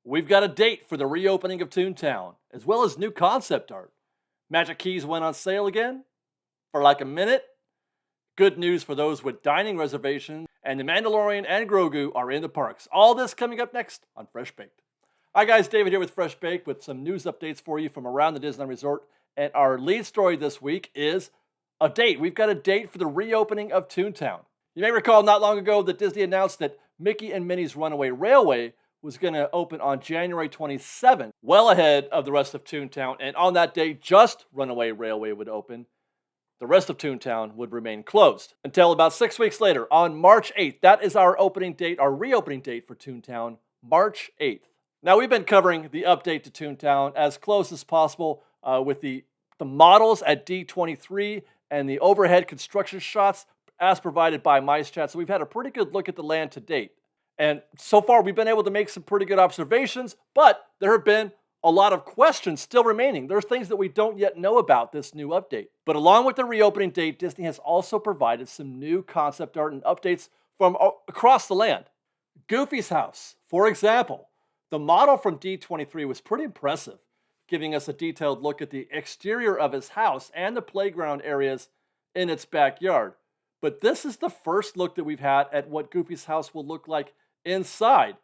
We've got a date for the reopening of ToonTown, as well as new concept art. Magic Keys went on sale again for like a minute. Good news for those with dining reservations, and the Mandalorian and Grogu are in the parks. All this coming up next on Fresh Baked. Hi guys, David here with Fresh Baked with some news updates for you from around the Disneyland Resort. And our lead story this week is a date. We've got a date for the reopening of ToonTown. You may recall not long ago that Disney announced that Mickey and Minnie's Runaway Railway was going to open on January 27th, well ahead of the rest of ToonTown. And on that day, just Runaway Railway would open. The rest of ToonTown would remain closed until about 6 weeks later on March 8th. That is our opening date, our reopening date for ToonTown, March 8th. Now, we've been covering the update to ToonTown as close as possible with the models at D23 and the overhead construction shots as provided by MiceChat. So we've had a pretty good look at the land to date. And so far, we've been able to make some pretty good observations, but there have been a lot of questions still remaining. There's things that we don't yet know about this new update. But along with the reopening date, Disney has also provided some new concept art and updates from across the land. Goofy's house, for example, the model from D23 was pretty impressive, giving us a detailed look at the exterior of his house and the playground areas in its backyard. But this is the first look that we've had at what Goofy's house will look like inside.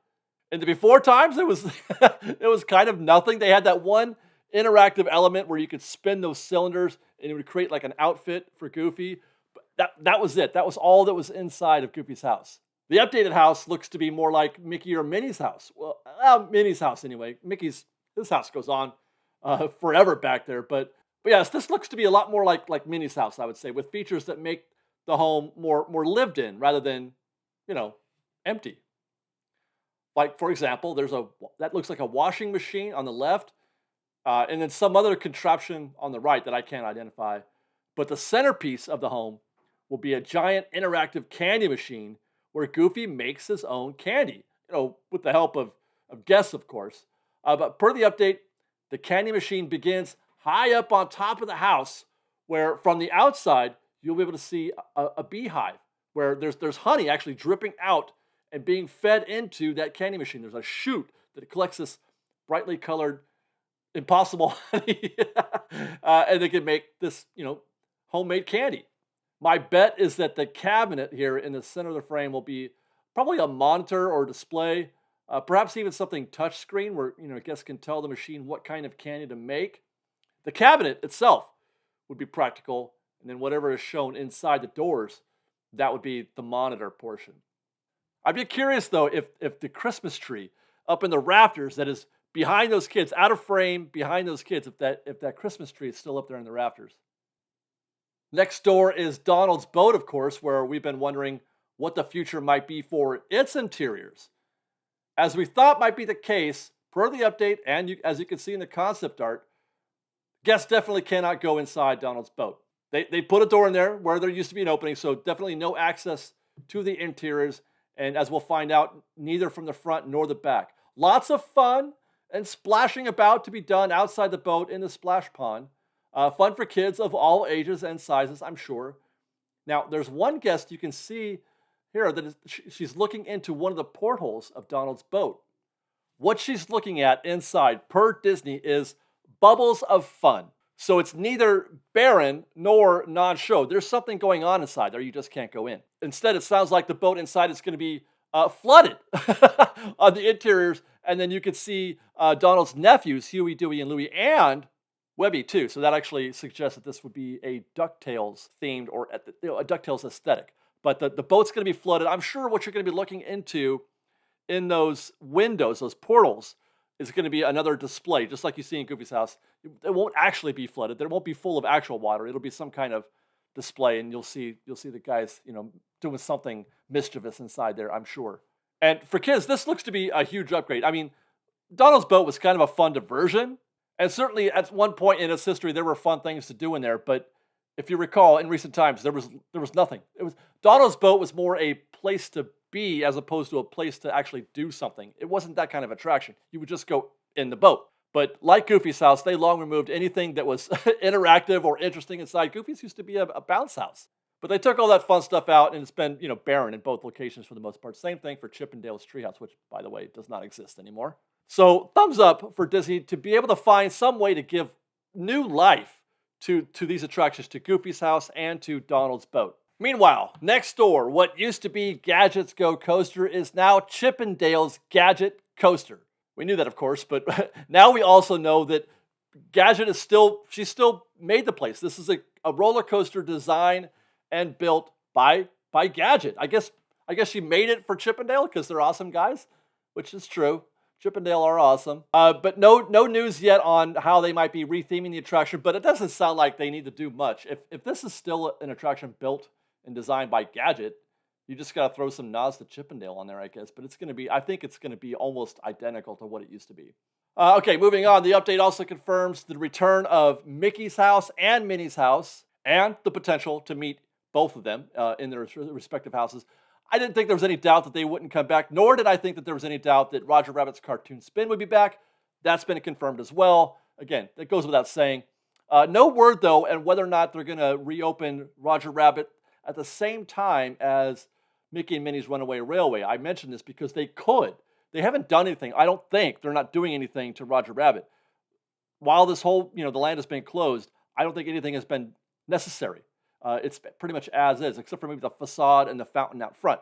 In the before times, it was it was kind of nothing. They had that one interactive element where you could spin those cylinders and it would create like an outfit for Goofy. But that was it. That was all that was inside of Goofy's house. The updated house looks to be more like Mickey or Minnie's house. Well, Minnie's house anyway. His house goes on forever back there. But yes, this looks to be a lot more like Minnie's house, I would say, with features that make the home more lived in rather than, empty. Like, for example, that looks like a washing machine on the left, and then some other contraption on the right that I can't identify. But the centerpiece of the home will be a giant interactive candy machine where Goofy makes his own candy, with the help of guests, of course. But per the update, the candy machine begins high up on top of the house, where from the outside, you'll be able to see a beehive where there's honey actually dripping out and being fed into that candy machine. There's a chute that collects this brightly colored, impossible honey, and they can make this, homemade candy. My bet is that the cabinet here in the center of the frame will be probably a monitor or display, perhaps even something touchscreen where guests can tell the machine what kind of candy to make. The cabinet itself would be practical, and then whatever is shown inside the doors, that would be the monitor portion. I'd be curious, though, if the Christmas tree up in the rafters that is behind those kids, out of frame behind those kids, if that Christmas tree is still up there in the rafters. Next door is Donald's boat, of course, where we've been wondering what the future might be for its interiors. As we thought might be the case, per the update, and as you can see in the concept art, guests definitely cannot go inside Donald's boat. They put a door in there where there used to be an opening, so definitely no access to the interiors. And as we'll find out, neither from the front nor the back. Lots of fun and splashing about to be done outside the boat in the splash pond. Fun for kids of all ages and sizes, I'm sure. Now, there's one guest you can see here that she's looking into one of the portholes of Donald's boat. What she's looking at inside, per Disney, is bubbles of fun. So it's neither barren nor non-show. There's something going on inside there. You just can't go in. Instead, it sounds like the boat inside is going to be flooded on the interiors. And then you could see Donald's nephews, Huey, Dewey, and Louie, and Webby, too. So that actually suggests that this would be a DuckTales themed or a DuckTales aesthetic. But the boat's going to be flooded. I'm sure what you're going to be looking into in those windows, those portals, is going to be another display, just like you see in Goofy's house. It won't actually be flooded. It won't be full of actual water. It'll be some kind of display, and you'll see the guys, doing something mischievous inside there, I'm sure. And for kids, this looks to be a huge upgrade. I mean, Donald's boat was kind of a fun diversion, and certainly at one point in its history, there were fun things to do in there. But if you recall, in recent times, there was nothing. Donald's boat was more a place to be as opposed to a place to actually do something. It wasn't that kind of attraction. You would just go in the boat. But like Goofy's house, they long removed anything that was interactive or interesting inside. Goofy's used to be a bounce house. But they took all that fun stuff out, and it's been, barren in both locations for the most part. Same thing for Chip 'n Dale's Treehouse, which, by the way, does not exist anymore. So thumbs up for Disney to be able to find some way to give new life to these attractions, to Goofy's house and to Donald's boat. Meanwhile, next door, what used to be Gadget's Go Coaster is now Chippendale's Gadget Coaster. We knew that, of course, but now we also know that Gadget is she still made the place. This is a roller coaster designed and built by Gadget. I guess she made it for Chippendale because they're awesome guys, which is true. Chippendale are awesome. But no news yet on how they might be retheming the attraction, but it doesn't sound like they need to do much. If this is still an attraction built and designed by Gadget, you just got to throw some nods to Chippendale on there, I guess. But I think it's going to be almost identical to what it used to be. Okay, moving on. The update also confirms the return of Mickey's house and Minnie's house and the potential to meet both of them in their respective houses. I didn't think there was any doubt that they wouldn't come back, nor did I think that there was any doubt that Roger Rabbit's cartoon spin would be back. That's been confirmed as well. Again, that goes without saying. No word, though, on whether or not they're going to reopen Roger Rabbit at the same time as Mickey and Minnie's Runaway Railway. I mentioned this because they could. They haven't done anything. I don't think they're not doing anything to Roger Rabbit. While this whole, the land has been closed, I don't think anything has been necessary. It's pretty much as is, except for maybe the facade and the fountain out front.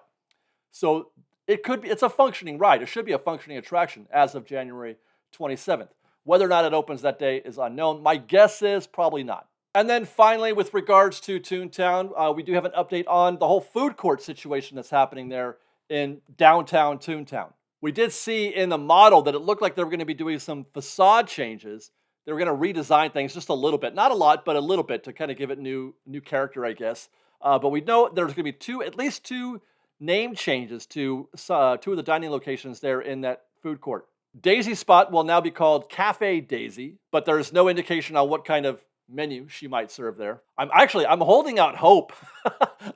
So it's a functioning ride. It should be a functioning attraction as of January 27th. Whether or not it opens that day is unknown. My guess is probably not. And then finally, with regards to ToonTown, we do have an update on the whole food court situation that's happening there in downtown ToonTown. We did see in the model that it looked like they were going to be doing some facade changes. They were going to redesign things just a little bit. Not a lot, but a little bit to kind of give it new character, I guess. But we know there's going to be at least two name changes to two of the dining locations there in that food court. Daisy Spot will now be called Cafe Daisy, but there's no indication on what kind of menu she might serve there. I'm holding out hope.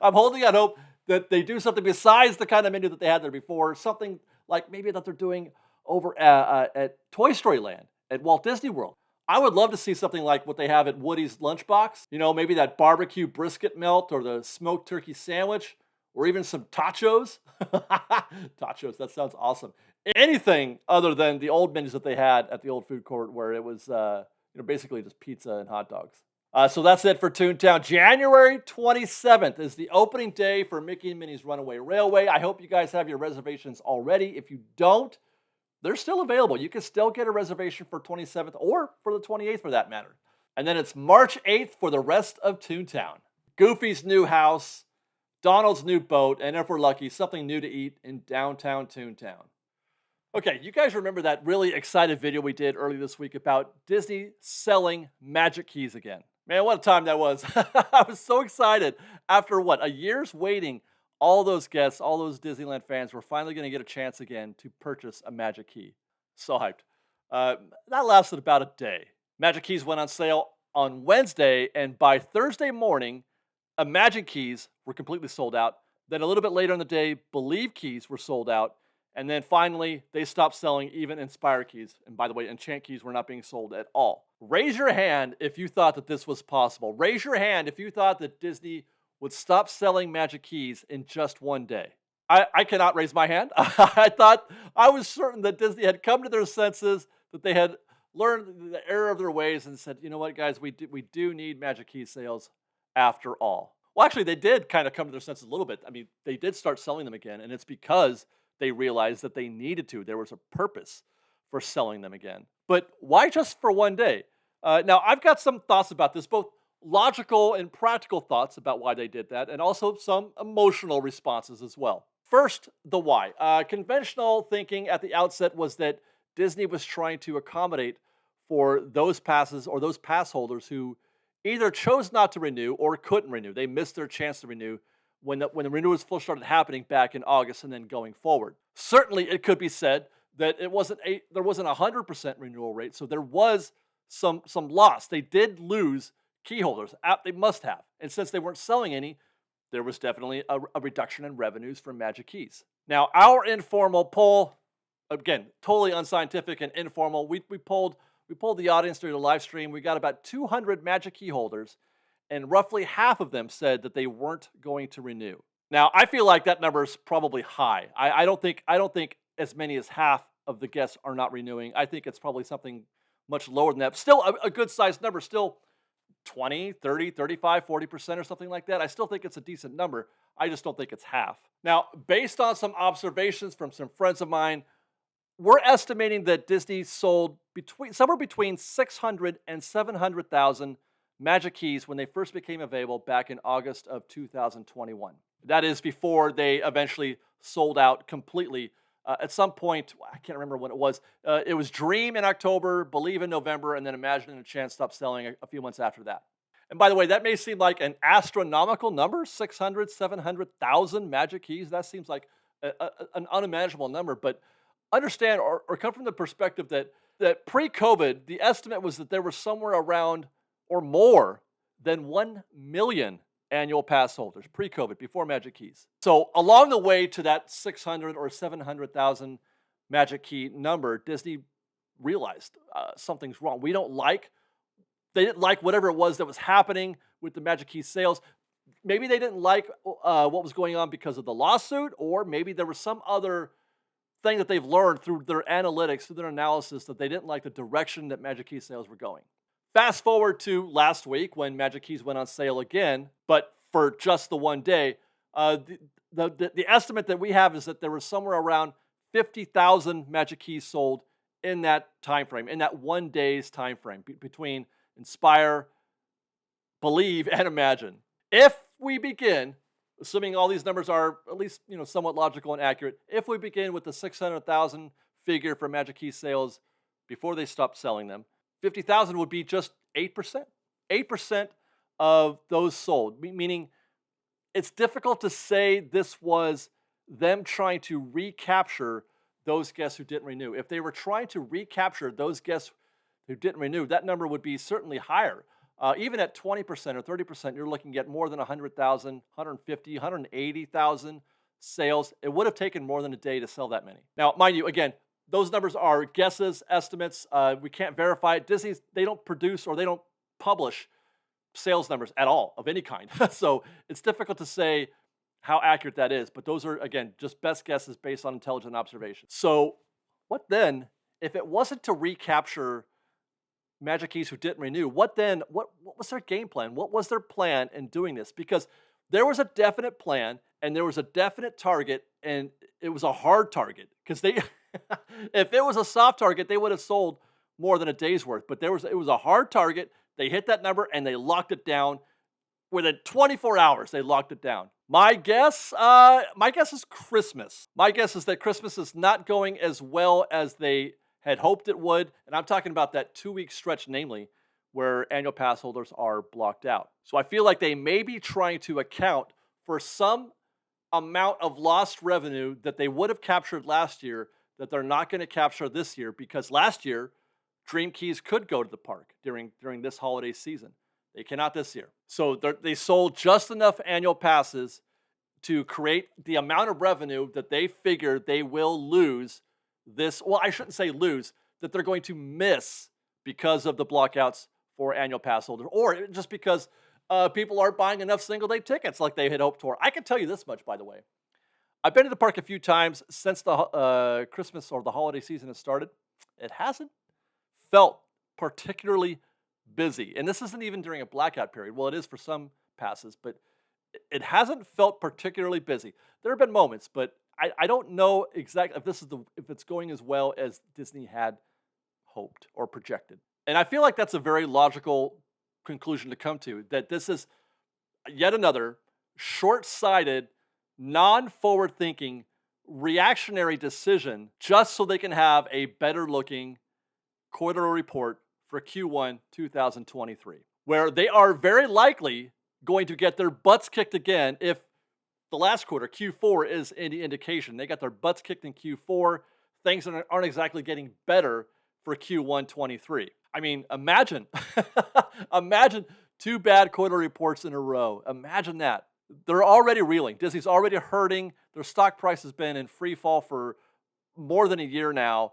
I'm holding out hope that they do something besides the kind of menu that they had there before. Something like maybe that they're doing over at Toy Story Land at Walt Disney World. I would love to see something like what they have at Woody's Lunchbox. Maybe that barbecue brisket melt or the smoked turkey sandwich or even some tachos. Tachos, that sounds awesome. Anything other than the old menus that they had at the old food court where it was basically just pizza and hot dogs. So that's it for ToonTown. January 27th is the opening day for Mickey and Minnie's Runaway Railway. I hope you guys have your reservations already. If you don't, they're still available. You can still get a reservation for 27th or for the 28th for that matter. And then it's March 8th for the rest of ToonTown. Goofy's new house, Donald's new boat, and if we're lucky, something new to eat in downtown ToonTown. Okay, you guys remember that really excited video we did earlier this week about Disney selling Magic Keys again? Man, what a time that was. I was so excited. After a year's waiting, all those guests, all those Disneyland fans were finally going to get a chance again to purchase a Magic Key. So hyped. That lasted about a day. Magic Keys went on sale on Wednesday, and by Thursday morning, Imagine Keys were completely sold out. Then a little bit later in the day, Believe Keys were sold out. And then finally, they stopped selling even Inspire Keys. And by the way, Enchant Keys were not being sold at all. Raise your hand if you thought that this was possible. Raise your hand if you thought that Disney would stop selling Magic Keys in just one day. I cannot raise my hand. I was certain that Disney had come to their senses, that they had learned the error of their ways and said, you know what, guys, we do need Magic Key sales after all. Well, actually, they did kind of come to their senses a little bit. I mean, they did start selling them again, and it's because they realized that they needed to. There was a purpose for selling them again. But why just for one day? Now, I've got some thoughts about this, both logical and practical thoughts about why they did that, and also some emotional responses as well. First, the why. Conventional thinking at the outset was that Disney was trying to accommodate for those passes or those pass holders who either chose not to renew or couldn't renew. They missed their chance to renew when the renewals first started happening back in August and then going forward. Certainly, it could be said that there wasn't a 100% renewal rate, so there was some loss. They did lose key holders. They must have. And since they weren't selling any, there was definitely a reduction in revenues from Magic Keys. Now, our informal poll, again, totally unscientific and informal, we polled the audience through the live stream. We got about 200 Magic Key holders, and roughly half of them said that they weren't going to renew. Now, I feel like that number is probably high. I don't think as many as half of the guests are not renewing. I think it's probably something much lower than that. Still a good sized number, still 20, 30, 35, 40% or something like that. I still think it's a decent number. I just don't think it's half. Now, based on some observations from some friends of mine, we're estimating that Disney sold somewhere between 600 and 700,000 Magic Keys when they first became available back in August of 2021. That is before they eventually sold out completely. At some point, I can't remember when it was. It was Dream in October, Believe in November, and then Imagine and Enchant stopped selling a few months after that. And by the way, that may seem like an astronomical number, 600, 700,000 Magic Keys. That seems like an unimaginable number, but understand or come from the perspective that pre-COVID, the estimate was that there were somewhere around or more than 1 million annual pass holders pre-COVID, before Magic Keys. So along the way to that 600 or 700,000 Magic Key number, Disney realized something's wrong. They didn't like whatever it was that was happening with the Magic Key sales. Maybe they didn't like what was going on because of the lawsuit, or maybe there was some other thing that they've learned through their analytics, through their analysis, that they didn't like the direction that Magic Key sales were going. Fast forward to last week when Magic Keys went on sale again, but for just the one day. The estimate that we have is that there was somewhere around 50,000 Magic Keys sold in that time frame, in that 1 day's time frame between Inspire, Believe, and Imagine. If we begin, assuming all these numbers are at least somewhat logical and accurate, if we begin with the 600,000 figure for Magic Key sales before they stopped selling them, 50,000 would be just 8%. 8% of those sold, meaning it's difficult to say this was them trying to recapture those guests who didn't renew. If they were trying to recapture those guests who didn't renew, that number would be certainly higher. Even at 20% or 30%, you're looking at more than 100,000, 150, 180,000 sales. It would have taken more than a day to sell that many. Now, mind you, again, those numbers are guesses, estimates. We can't verify it. Disney, they don't produce or they don't publish sales numbers at all of any kind. So it's difficult to say how accurate that is. But those are, again, just best guesses based on intelligent observation. So what then, if it wasn't to recapture Magic Keys who didn't renew, what then? What was their game plan? What was their plan in doing this? Because there was a definite plan and there was a definite target, and it was a hard target because they, if it was a soft target, they would have sold more than a day's worth. But it was a hard target. They hit that number and they locked it down within 24 hours. They locked it down. My guess is Christmas. My guess is that Christmas is not going as well as they had hoped it would. And I'm talking about that 2-week stretch, namely, where annual pass holders are blocked out. So I feel like they may be trying to account for some amount of lost revenue that they would have captured last year that they're not going to capture this year, because last year, Dream Keys could go to the park during this holiday season. They cannot this year. So they sold just enough annual passes to create the amount of revenue that they figure they will lose this. Well, I shouldn't say lose, that they're going to miss because of the blockouts for annual pass holders, or just because people aren't buying enough single-day tickets like they had hoped for. I can tell you this much, by the way. I've been to the park a few times since the Christmas or the holiday season has started. It hasn't felt particularly busy. And this isn't even during a blackout period. Well, it is for some passes, but it hasn't felt particularly busy. There have been moments, but I don't know exactly if it's going as well as Disney had hoped or projected. And I feel like that's a very logical conclusion to come to, that this is yet another short-sighted, non-forward-thinking, reactionary decision just so they can have a better-looking quarterly report for Q1 2023, where they are very likely going to get their butts kicked again if the last quarter, Q4, is any indication. They got their butts kicked in Q4. Things aren't exactly getting better for Q1 23. I mean, imagine 2 bad quarter reports in a row. Imagine that. They're already reeling. Disney's already hurting. Their stock price has been in free fall for more than a year now.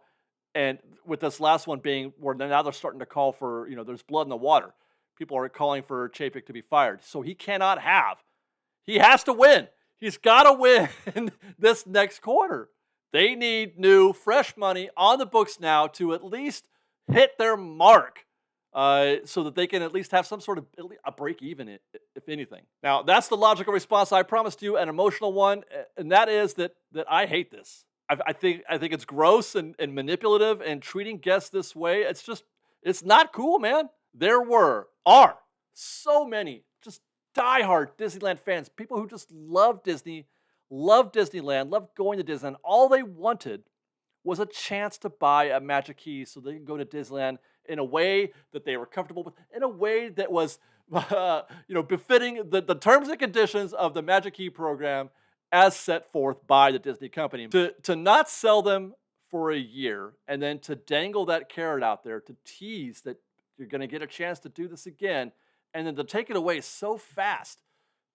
And with this last one being where now they're starting to call for, there's blood in the water. People are calling for Chapek to be fired. So he has to win. He's got to win this next quarter. They need new, fresh money on the books now to at least hit their mark, so that they can at least have some sort of a break even, if anything. Now, that's the logical response. I promised you an emotional one, and that is that I hate this. I think it's gross and manipulative, and treating guests this way. It's not cool, man. There are so many just diehard Disneyland fans, people who just love Disney, love Disneyland, love going to Disneyland. All they wanted was a chance to buy a Magic Key so they can go to Disneyland in a way that they were comfortable with, in a way that was, befitting the terms and conditions of the Magic Key program as set forth by the Disney company. To not sell them for a year and then to dangle that carrot out there to tease that you're going to get a chance to do this again, and then to take it away so fast,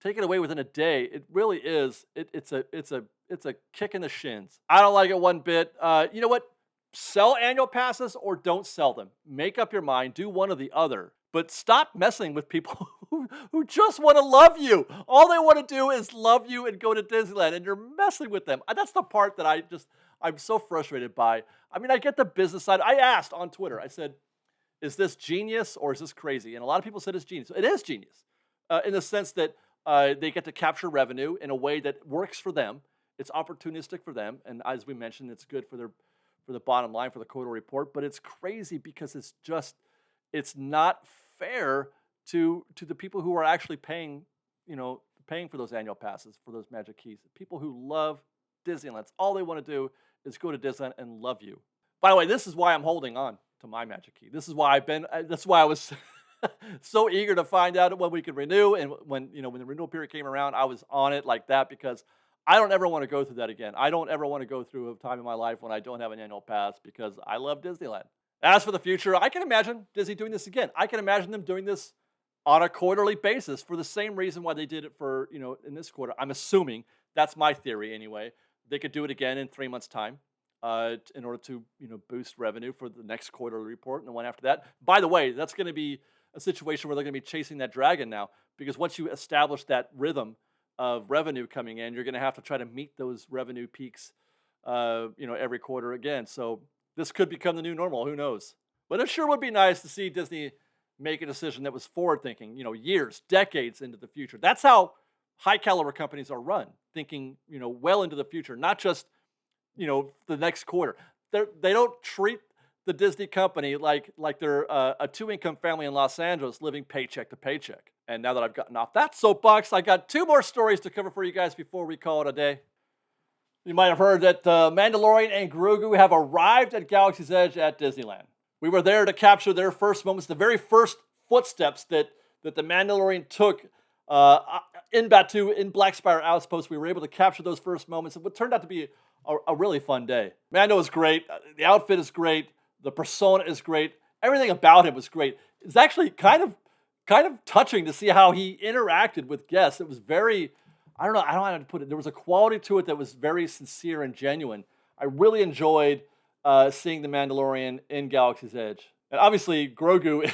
take it away within a day, it really is. It's a kick in the shins. I don't like it one bit. You know what? Sell annual passes or don't sell them. Make up your mind. Do one or the other. But stop messing with people who just want to love you. All they want to do is love you and go to Disneyland, and you're messing with them. That's the part that I'm so frustrated by. I mean, I get the business side. I asked on Twitter, I said, is this genius or is this crazy? And a lot of people said it's genius. It is genius in the sense that they get to capture revenue in a way that works for them. It's opportunistic for them. And as we mentioned, it's good for the bottom line, for the quarter report. But it's crazy because it's not fair to the people who are actually paying for those annual passes, for those Magic Keys. People who love Disneyland. That's all they want to do is go to Disneyland and love you. By the way, this is why I'm holding on to my Magic Key. This is why that's why I was so eager to find out when we could renew. And when the renewal period came around, I was on it like that because I don't ever want to go through that again. I don't ever want to go through a time in my life when I don't have an annual pass because I love Disneyland. As for the future, I can imagine Disney doing this again. I can imagine them doing this on a quarterly basis for the same reason why they did it for, in this quarter. I'm assuming, that's my theory anyway. They could do it again in 3 months' time in order to, boost revenue for the next quarterly report and the one after that. By the way, that's going to be a situation where they're going to be chasing that dragon now, because once you establish that rhythm of revenue coming in, you're going to have to try to meet those revenue peaks, every quarter again. So this could become the new normal. Who knows? But it sure would be nice to see Disney make a decision that was forward-thinking, years, decades into the future. That's how high-caliber companies are run, thinking, well into the future, not just, the next quarter. They don't treat the Disney company like they're a two-income family in Los Angeles living paycheck to paycheck. And now that I've gotten off that soapbox, I got 2 more stories to cover for you guys before we call it a day. You might have heard that Mandalorian and Grogu have arrived at Galaxy's Edge at Disneyland. We were there to capture their first moments, the very first footsteps that the Mandalorian took in Batuu, in Black Spire Outpost. We were able to capture those first moments. It turned out to be a really fun day. Mando is great. The outfit is great. The persona is great. Everything about him was great. It's actually kind of touching to see how he interacted with guests. It was very, I don't know how to put it. There was a quality to it that was very sincere and genuine. I really enjoyed seeing the Mandalorian in Galaxy's Edge. And obviously, Grogu,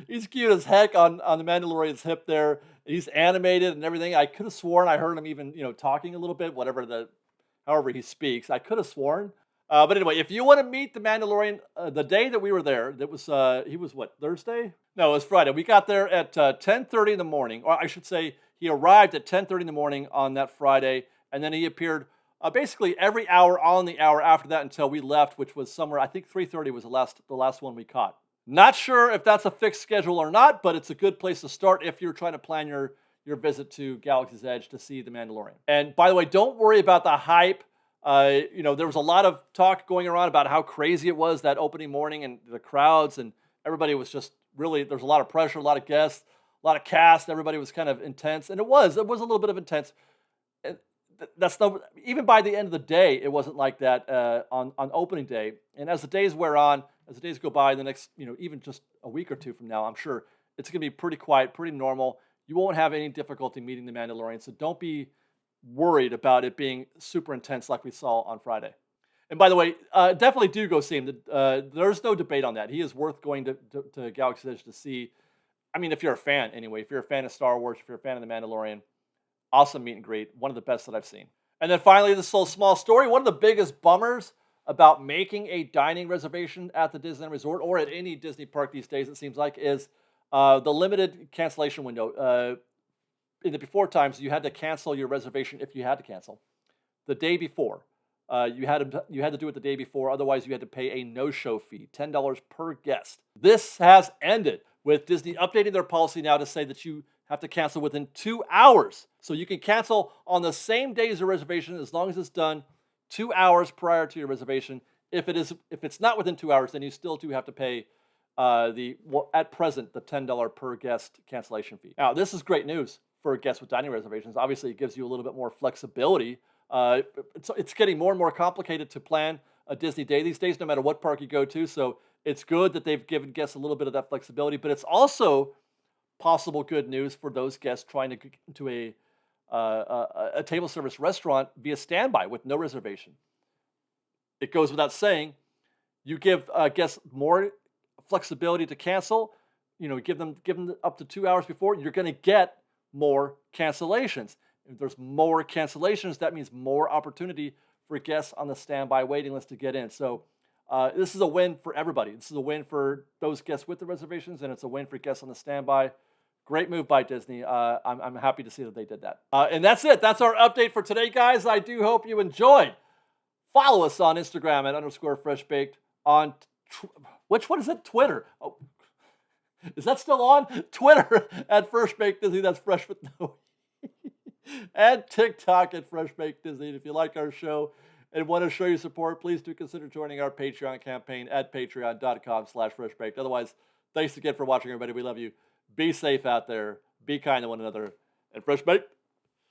he's cute as heck on the Mandalorian's hip there. He's animated and everything. I could have sworn I heard him even, talking a little bit, however he speaks. I could have sworn. But anyway, if you want to meet the Mandalorian, the day that we were there, he was what, Thursday? No, it was Friday. We got there at 10:30 in the morning, or I should say he arrived at 10:30 in the morning on that Friday, and then he appeared basically every hour on the hour after that until we left, which was somewhere, I think 3:30 was the last one we caught. Not sure if that's a fixed schedule or not, but it's a good place to start if you're trying to plan your visit to Galaxy's Edge to see the Mandalorian. And by the way, don't worry about the hype. There was a lot of talk going around about how crazy it was that opening morning and the crowds, and everybody was just really, there's a lot of pressure, a lot of guests, a lot of cast. Everybody was kind of intense, and it was a little bit of intense. Even by the end of the day, it wasn't like that on opening day. And as the days wear on, as the days go by, the next, even just a week or two from now, I'm sure it's going to be pretty quiet, pretty normal. You won't have any difficulty meeting the Mandalorian, so don't be worried about it being super intense like we saw on Friday. And by the way, definitely do go see him. There's no debate on that. He is worth going to Galaxy's Edge to see. I mean, if you're a fan anyway, if you're a fan of Star Wars, if you're a fan of The Mandalorian, awesome meet and greet. One of the best that I've seen. And then finally, this little small story. One of the biggest bummers about making a dining reservation at the Disneyland Resort or at any Disney park these days, it seems like, is the limited cancellation window. In the before times, you had to cancel your reservation if you had to cancel the day before. You had to do it the day before. Otherwise, you had to pay a no-show fee, $10 per guest. This has ended with Disney updating their policy now to say that you have to cancel within 2 hours. So you can cancel on the same day as your reservation as long as it's done 2 hours prior to your reservation. If it's not within 2 hours, then you still do have to pay at present the $10 per guest cancellation fee. Now, this is great news for guests with dining reservations. Obviously, it gives you a little bit more flexibility. It's getting more and more complicated to plan a Disney day these days, no matter what park you go to. So it's good that they've given guests a little bit of that flexibility, but it's also possible good news for those guests trying to get into a table service restaurant via standby with no reservation. It goes without saying, you give guests more flexibility to cancel. Give them up to 2 hours before. You're going to get more cancellations. If there's more cancellations, that means more opportunity for guests on the standby waiting list to get in. So this is a win for everybody. This is a win for those guests with the reservations, and it's a win for guests on the standby. Great move by Disney. I'm happy to see that they did that. And that's it. That's our update for today, guys. I do hope you enjoyed. Follow us on Instagram at _freshbaked. On what is it? Twitter. Oh, is that still on? Twitter at freshbaked Disney. That's fresh with no. And TikTok at freshbaked Disney. And if you like our show and want to show your support, please do consider joining our Patreon campaign at patreon.com/freshbaked. Otherwise, thanks again for watching, everybody. We love you. Be safe out there. Be kind to one another. And fresh baked.